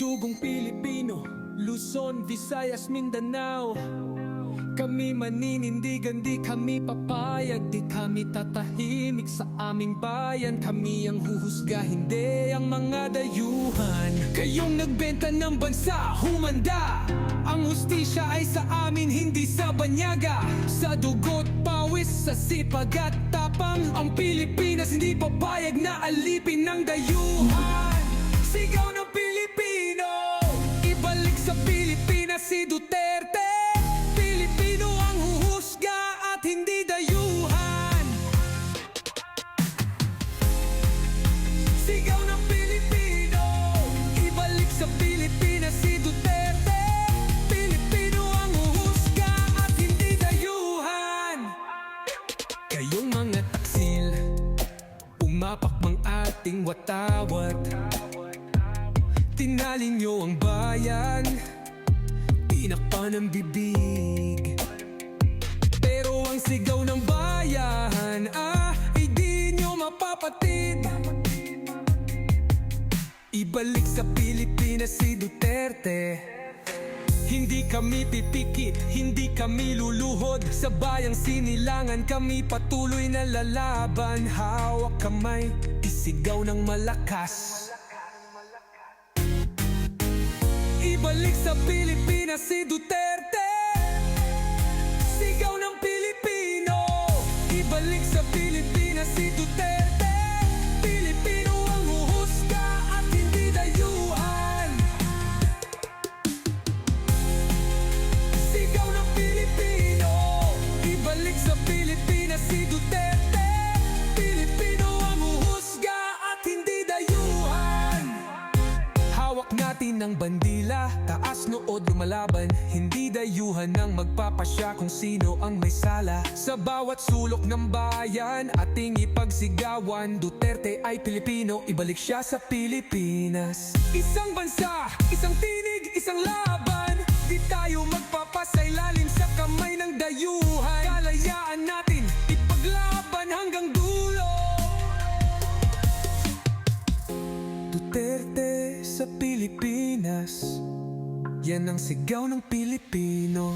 Dugong Pilipino, Luzon, Visayas, Mindanao. Kami maninindigan, di kami papayag, di kami tatahimik sa aming bayan. Kami ang huhusga, hindi ang mga dayuhan. Kayong nagbenta ng bansa, humanda. Ang hustisya ay sa amin, hindi sa banyaga. Sa dugo't pawis, sa sipag at tapang, ang Pilipinas hindi papayag na alipin ng dayuhan. Sigaw ng Pilipino, ibalik sa Pilipinas si Duterte. Pilipino ang huhusga at hindi dayuhan. Sigaw ng Pilipino, ibalik sa Pilipinas si Duterte. Pilipino ang huhusga at hindi dayuhan. Kayong mga taksil, umapak mang ating watawat. Tinalin nyo ang bayan, tinakpan ang bibig. Pero ang sigaw ng bayan, ay di nyo mapapatid. Ibalik sa Pilipinas si Duterte. Hindi kami pipikit, hindi kami luluhod. Sa bayang sinilangan kami patuloy na lalaban. Hawak kamay, isigaw ng malakas. Ibalik sa Pilipinas si Duterte. Sigaw ng Pilipino, ibalik sa Pilipinas si Duterte. Pilipino ang huhusga at hindi dayuhan. Sigaw ng Pilipino, ibalik sa Pilipinas si Duterte. Pilipino ang huhusga at hindi dayuhan. Hawak natin ang bandila, taas nood lumalaban. Hindi dayuhan ang magpapasya kung sino ang may sala. Sa bawat sulok ng bayan, ating ipagsigawan. Duterte ay Pilipino, ibalik siya sa Pilipinas. Isang bansa, isang tinig, isang laban. Di tayo magpapasailalim sa kamay ng dayuhan. Kalayaan natin, ipaglaban hanggang dulo. Duterte sa Pilipinas, yan ang sigaw ng Pilipino.